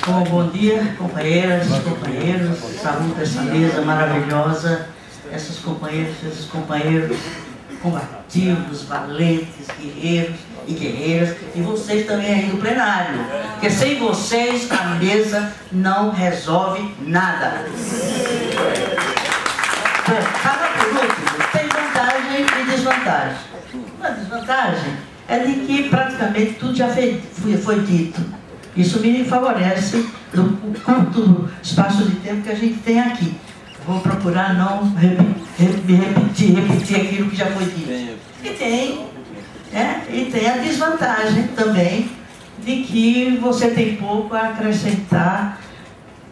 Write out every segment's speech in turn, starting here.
Bom, bom dia, companheiras e companheiros. Saúdo essa mesa maravilhosa, essas companheiras e esses companheiros combativos, valentes, guerreiros e guerreiras, e vocês também aí no plenário, porque sem vocês a mesa não resolve nada. Bom, cada produto tem vantagem e desvantagem. Uma desvantagem é de que praticamente tudo já foi dito. Isso me favorece no curto espaço de tempo que a gente tem aqui. Vou procurar não repetir aquilo que já foi dito. E tem a desvantagem também de que você tem pouco a acrescentar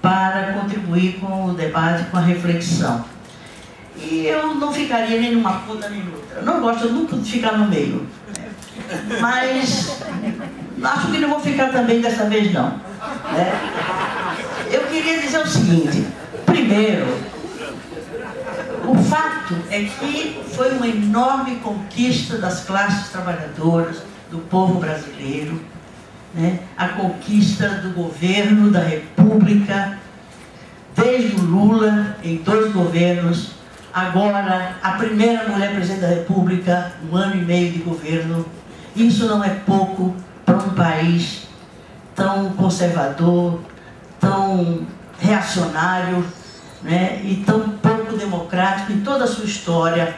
para contribuir com o debate, com a reflexão. E eu não ficaria nem numa ponta nem noutra. Eu não gosto nunca de ficar no meio. Mas acho que não vou ficar também dessa vez não. Eu queria dizer o seguinte. Primeiro, o fato é que foi uma enorme conquista das classes trabalhadoras, do povo brasileiro, a conquista do governo da República, desde o Lula, em 2 governos, agora a primeira mulher presidente da República, 1 ano e meio de governo. Isso não é pouco para um país tão conservador, tão reacionário, e tão pouco democrático em toda a sua história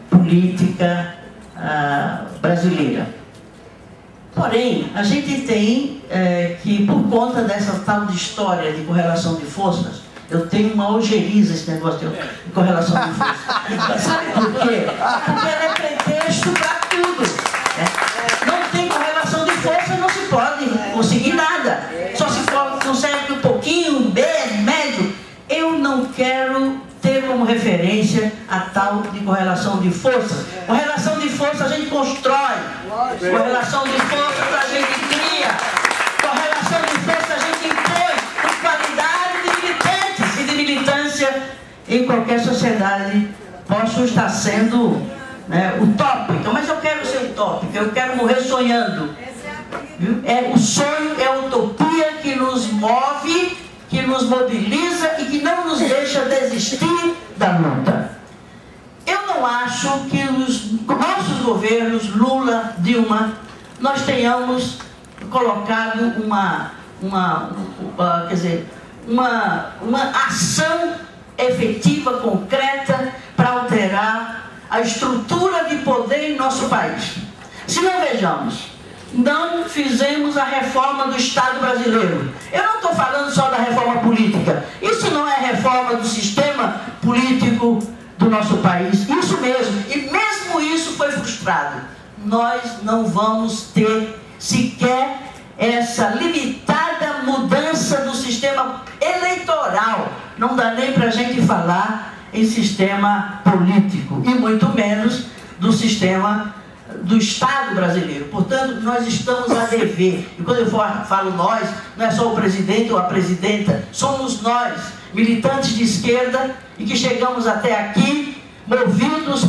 política brasileira. Porém, a gente tem que, por conta dessa tal de história de correlação de forças, eu tenho uma ojeriza esse negócio de correlação de forças. Sabe por quê? Porque ela é pretexto para tudo. Não tem correlação de força, não se pode conseguir nada. Só se consegue um pouquinho, médio. Eu não quero ter como referência a tal de correlação de força. Correlação de força a gente constrói. Correlação de força a gente cria. Correlação de força a gente impõe com qualidade de militantes e de militância em qualquer sociedade. Posso estar sendo utópica, mas eu quero ser utópica, eu quero morrer sonhando. O sonho é a utopia que nos move, que nos mobiliza e que não nos deixa desistir da luta. Eu não acho que os nossos governos, Lula, Dilma, nós tenhamos colocado uma ação efetiva, concreta, para alterar a estrutura de poder em nosso país. Se não vejamos, não fizemos a reforma do Estado brasileiro. Eu não estou falando só da reforma política. Isso não é reforma do sistema político do nosso país. Isso mesmo. E mesmo isso foi frustrado. Nós não vamos ter sequer essa limitada mudança do sistema eleitoral. Não dá nem para a gente falar em sistema político. E muito menos do sistema do Estado brasileiro. Portanto, nós estamos a dever. E quando eu falo nós, não é só o presidente ou a presidenta, somos nós, militantes de esquerda, e que chegamos até aqui, movidos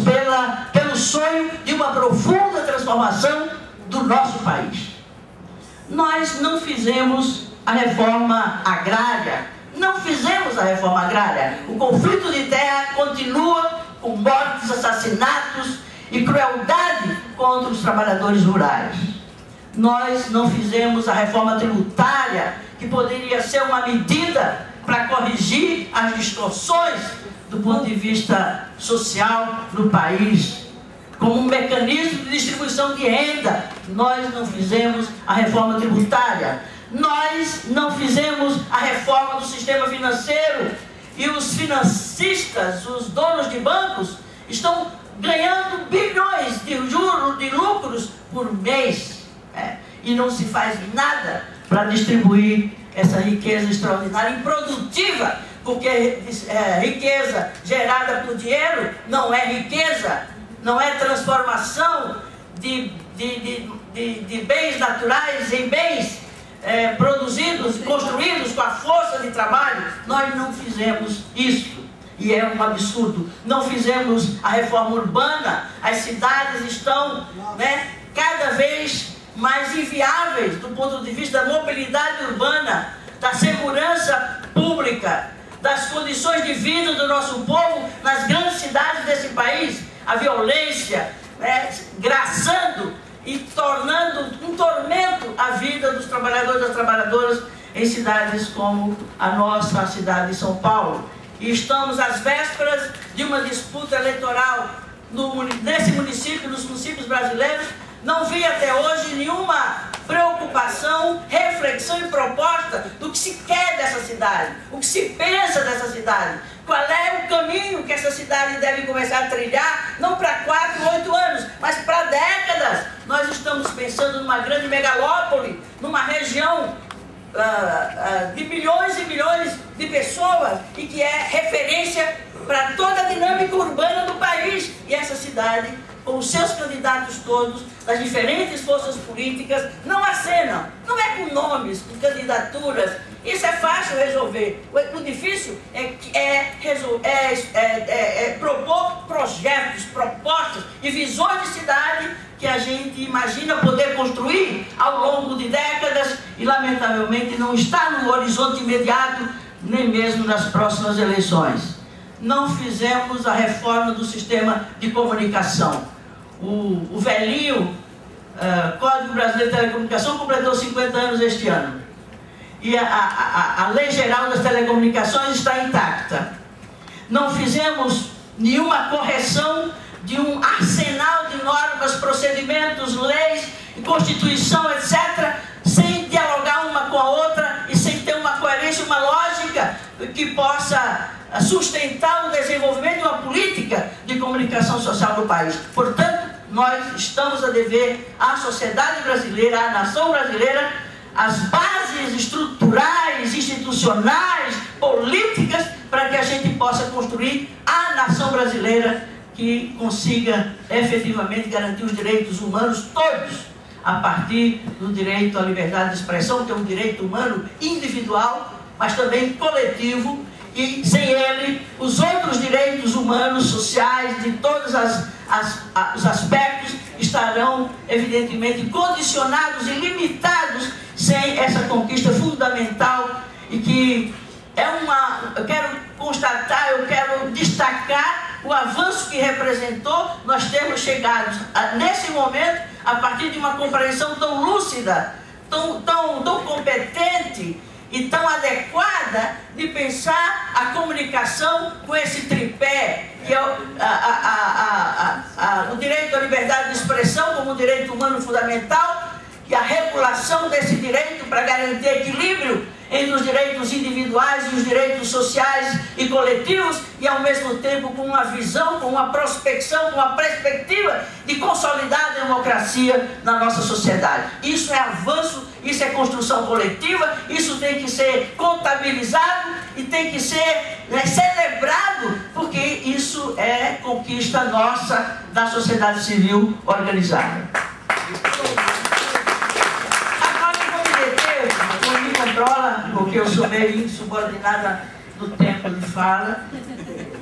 pelo sonho de uma profunda transformação do nosso país. Nós não fizemos a reforma agrária. Não fizemos a reforma agrária. O conflito de terra continua com mortes, assassinatos e crueldade contra os trabalhadores rurais. Nós não fizemos a reforma tributária, que poderia ser uma medida para corrigir as distorções do ponto de vista social no país, como um mecanismo de distribuição de renda. Nós não fizemos a reforma tributária. Nós não fizemos a reforma do sistema financeiro. E os financistas, os donos de bancos, estão ganhando bilhões de juros, de lucros por mês, e não se faz nada para distribuir essa riqueza extraordinária, improdutiva, porque riqueza gerada por dinheiro não é riqueza, não é transformação de bens naturais em bens produzidos, construídos com a força de trabalho. Nós não fizemos isso. E é um absurdo. Não fizemos a reforma urbana. As cidades estão cada vez mais inviáveis do ponto de vista da mobilidade urbana. Está lógica das condições de vida do nosso povo nas grandes cidades desse país, a violência, graçando e tornando um tormento a vida dos trabalhadores e das trabalhadoras em cidades como a nossa, a cidade de São Paulo. E estamos às vésperas de uma disputa eleitoral nesse município, nos municípios brasileiros. Não vi até hoje nenhuma preocupação, reflexão e proposta do que se quer dessa cidade, o que se pensa dessa cidade, qual é o caminho que essa cidade deve começar a trilhar, não para 4 ou 8 anos, mas para décadas. Nós estamos pensando numa grande megalópole, numa região de milhões e milhões de pessoas e que é referência para toda a dinâmica urbana do país. E essa cidade, com os seus candidatos todos, das diferentes forças políticas, não acenam. Não é com nomes, com candidaturas. Isso é fácil resolver. O difícil é propor projetos, propostas e visões de cidade que a gente imagina poder construir ao longo de décadas e, lamentavelmente, não está no horizonte imediato, nem mesmo nas próximas eleições. Não fizemos a reforma do sistema de comunicação. O velhinho Código Brasileiro de Telecomunicação completou 50 anos este ano. E a Lei Geral das Telecomunicações está intacta. Não fizemos nenhuma correção de um arsenal de normas, procedimentos, leis, Constituição, etc., sem dialogar uma com a outra e sem ter uma coerência, uma lógica que possa sustentar o desenvolvimento de uma política de comunicação social do país. Portanto, nós estamos a dever à sociedade brasileira, à nação brasileira, as bases estruturais, institucionais, políticas, para que a gente possa construir a nação brasileira que consiga efetivamente garantir os direitos humanos todos, a partir do direito à liberdade de expressão, que é um direito humano individual, mas também coletivo, e sem ele, os outros direitos humanos, sociais, de todos os aspectos, estarão evidentemente condicionados e limitados sem essa conquista fundamental e que eu quero constatar, eu quero destacar o avanço que representou. Nós temos chegado nesse momento, a partir de uma compreensão tão lúcida, tão competente e tão adequada de pensar a comunicação com esse tripé, que é o direito à liberdade de expressão como um direito humano fundamental, e a regulação desse direito para garantir equilíbrio entre os direitos individuais e os direitos sociais e coletivos, e ao mesmo tempo com uma visão, com uma prospecção, com uma perspectiva de consolidar a democracia na nossa sociedade. Isso é avanço, isso é construção coletiva, isso tem que ser contabilizado e tem que ser celebrado, porque isso é conquista nossa da sociedade civil organizada. Porque eu sou meio insubordinada no tempo de fala,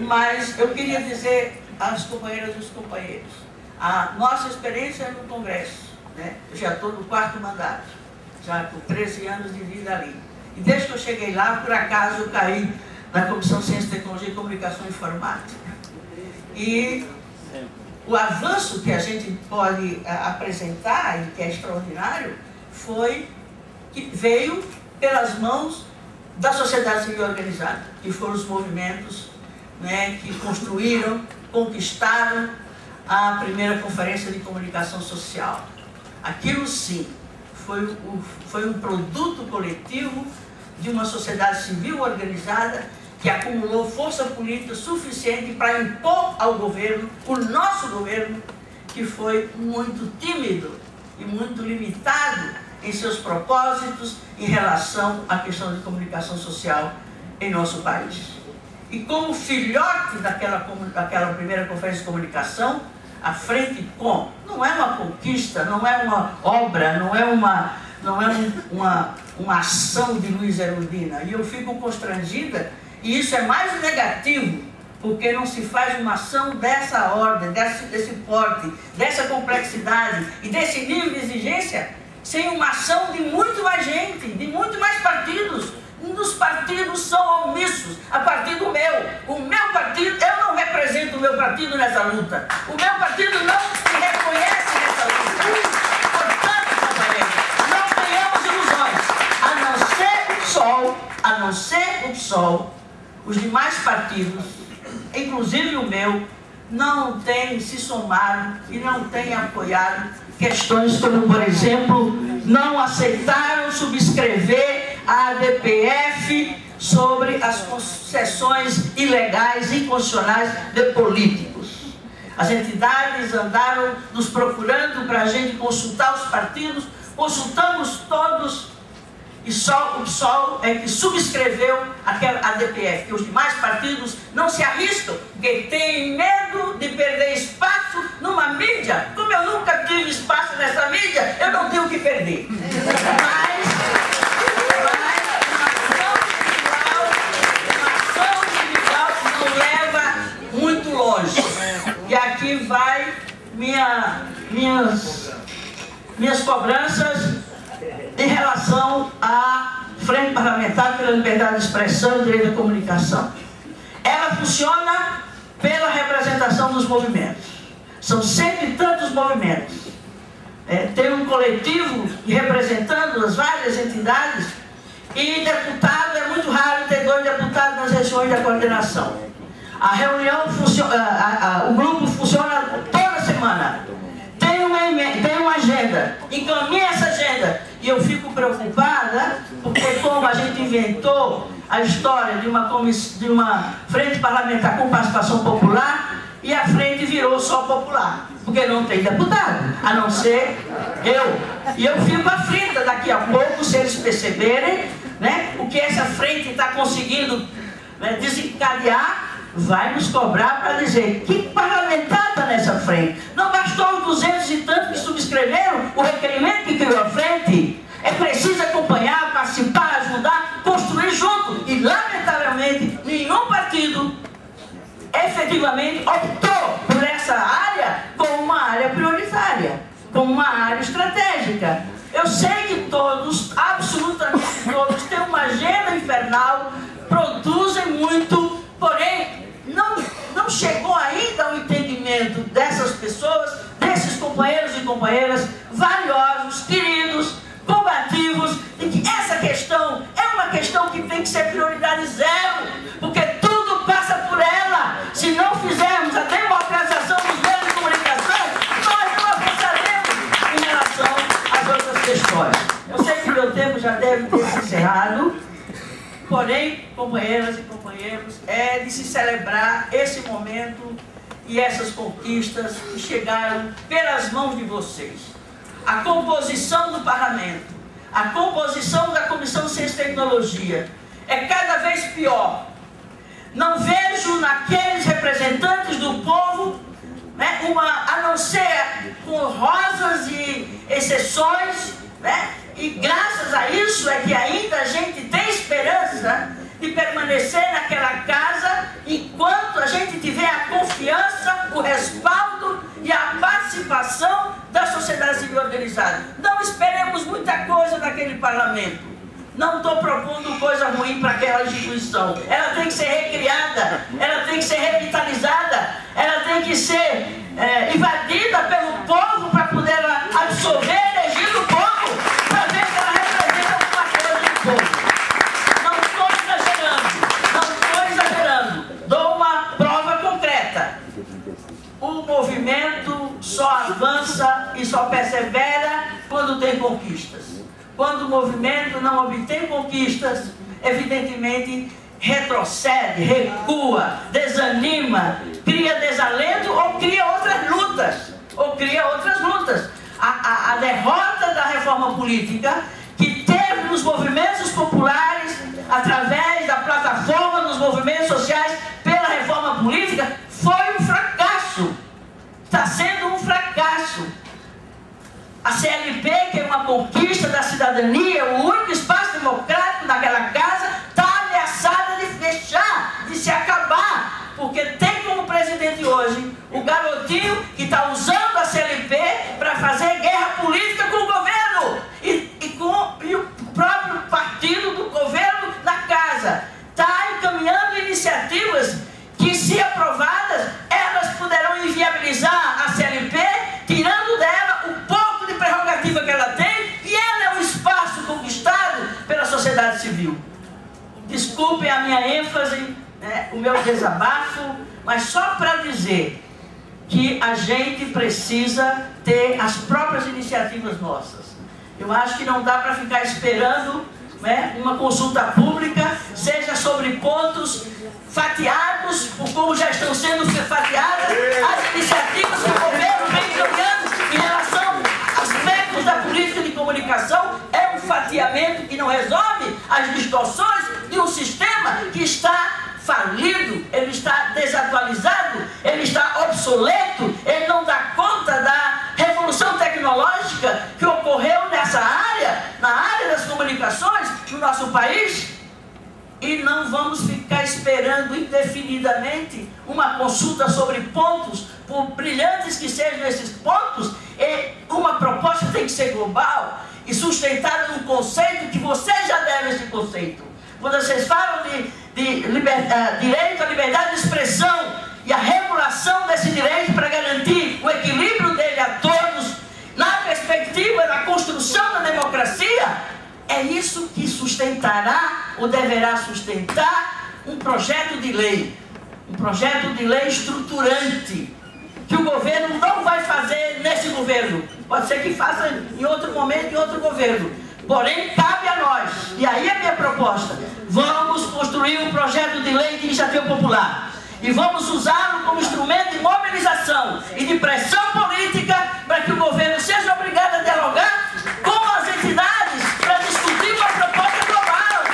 mas eu queria dizer às companheiras e aos companheiros, a nossa experiência no Congresso, né? Eu já estou no 4º mandato, já com 13 anos de vida ali, e desde que eu cheguei lá, por acaso eu caí na Comissão de Ciência, Tecnologia, Comunicação e Informática, e o avanço que a gente pode apresentar, e que é extraordinário, foi que veio pelas mãos da sociedade civil organizada, que foram os movimentos, né, que construíram, conquistaram a primeira conferência de comunicação social. Aquilo sim, foi um produto coletivo de uma sociedade civil organizada que acumulou força política suficiente para impor ao governo, o nosso governo, que foi muito tímido e muito limitado em seus propósitos em relação à questão de comunicação social em nosso país. E como filhote daquela primeira conferência de comunicação, à frente com, não é uma conquista, não é uma obra, não é uma ação de Luiz Erundina, e eu fico constrangida, e isso é mais negativo, porque não se faz uma ação dessa ordem, desse porte, dessa complexidade e desse nível de exigência, sem uma ação de muito mais gente, de muito mais partidos. Os partidos são omissos nessa luta. O meu partido não se reconhece nessa luta. Portanto, companheiros, não tenhamos ilusões. A não ser o PSOL, os demais partidos, inclusive o meu, não têm se somado e não têm apoiado questões como, por exemplo, não aceitaram subscrever a ADPF sobre as concessões ilegais e inconstitucionais de políticos. As entidades andaram nos procurando para a gente consultar os partidos, consultamos todos, e só o PSOL é que subscreveu aquela ADPF, que os demais partidos não se arriscam, porque têm medo de perder espaço numa mídia. Como eu nunca tive espaço nessa mídia, eu não tenho o que perder. Mas uma ação individual não leva muito longe. E aqui vai minhas cobranças em relação à Frente Parlamentar pela Liberdade de Expressão e Direito à Comunicação. Ela funciona pela representação dos movimentos. São cento e tantos movimentos. Tem um coletivo representando as várias entidades e deputado, é muito raro ter 2 deputados nas sessões da coordenação. A reunião funciona, o grupo funciona toda semana. Tem uma agenda, encaminha essa agenda. E eu fico preocupada, porque como a gente inventou a história de uma frente parlamentar com participação popular, e a frente virou só popular, porque não tem deputado, a não ser eu. E eu fico aflita daqui a pouco, se eles perceberem, né, o que essa frente está conseguindo, né, desencadear, vai nos cobrar para dizer que parlamentar está nessa frente. Não bastou os 200 e tantos que subscreveram o requerimento que criou a frente. É preciso acompanhar, participar, ajudar, construir junto. E, lamentavelmente, nenhum partido efetivamente optou por essa área como uma área prioritária, como uma área estratégica. Eu sei que todos, absolutamente todos, têm uma agenda infernal, produzem muito, porém, não chegou ainda ao entendimento dessas pessoas, desses companheiros e companheiras valiosos, queridos, combativos, de que essa questão é uma questão que tem que ser prioridade zero, porque tudo passa por ela. Se não fizermos a democratização dos meios de comunicação, nós não avançaremos em relação às outras questões. Eu sei que meu tempo já deve ter se encerrado, porém, companheiras e companheiros, é de se celebrar esse momento e essas conquistas que chegaram pelas mãos de vocês. A composição do parlamento, a composição da Comissão de Ciência e Tecnologia é cada vez pior. Não vejo naqueles representantes do povo, né, a não ser com rosas e exceções, né, e graças a isso é que ainda a gente tem esperança de permanecer naquela casa enquanto a gente tiver a confiança, o respaldo e a participação da sociedade civil organizada. Não esperemos muita coisa daquele parlamento. Não estou propondo coisa ruim para aquela instituição. Ela tem que ser recriada, ela tem que ser revitalizada, ela tem que ser invadida pelo povo para poder absorver a energia do povo, para ver que ela representa alguma coisa do povo. Não estou exagerando. Dou uma prova concreta. O movimento só avança e só persevera quando tem conquistas. Quando o movimento não obtém conquistas, evidentemente retrocede, recua, desanima, cria desalento ou cria outras lutas. A derrota da reforma política que teve nos movimentos populares, através da plataforma dos movimentos sociais pela reforma política, foi um fracasso. Está sendo um fracasso. A CLP, que é uma conquista da cidadania, o único espaço democrático naquela casa, está ameaçada de fechar, de se acabar, porque tem como presidente hoje o garotinho que está usando a CLP para fazer guerra política com o governo e o próprio partido do governo na casa. Está encaminhando iniciativas que, se aprovadas, elas poderão civil. Desculpem a minha ênfase, né, o meu desabafo, mas só para dizer que a gente precisa ter as próprias iniciativas nossas. Eu acho que não dá para ficar esperando, né, uma consulta pública, seja sobre pontos fatiados, por como já estão sendo fatiadas as iniciativas que o governo vem caminhando em relação a aspectos da política de comunicação. É um fatiamento que não resolve as distorções de um sistema que está falido, ele está desatualizado, ele está obsoleto, ele não dá conta da revolução tecnológica que ocorreu nessa área, na área das comunicações no nosso país. E não vamos ficar esperando indefinidamente uma consulta sobre pontos, por brilhantes que sejam esses pontos. E uma proposta tem que ser global e sustentada num conceito que vocês já deram esse conceito. Quando vocês falam de direito à liberdade de expressão e a regulação desse direito para garantir o equilíbrio dele a todos, na perspectiva da construção da democracia, é isso que sustentará ou deverá sustentar um projeto de lei estruturante, que o governo não vai fazer nesse governo, pode ser que faça em outro momento, em outro governo, porém cabe a nós, e aí a minha proposta: vamos construir um projeto de lei de iniciativa popular e vamos usá-lo como instrumento de mobilização e de pressão política para que o governo seja obrigado a dialogar com as entidades para discutir uma proposta global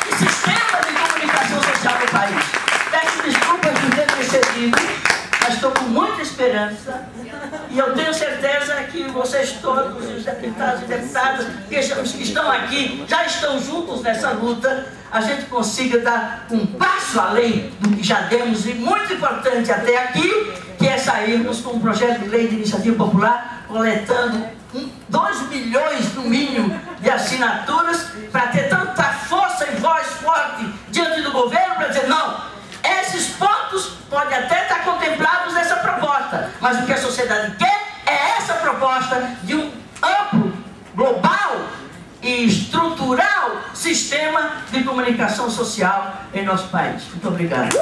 de sistema de comunicação social do país. Peço desculpas por ter precedido, mas estou com muita esperança e eu tenho certeza que vocês todos, os deputados e deputadas que estão aqui, já estão juntos nessa luta, a gente consiga dar um passo além do que já demos, e muito importante até aqui, que é sairmos com um projeto de lei de iniciativa popular, coletando 2 milhões no mínimo de assinaturas, para ter tanta força e voz forte diante do governo, para dizer: não, esses pontos podem até estar contemplados nessa proposta, mas o que a sociedade quer é essa proposta de um amplo, global e estrutural sistema de comunicação social em nosso país. Muito obrigado.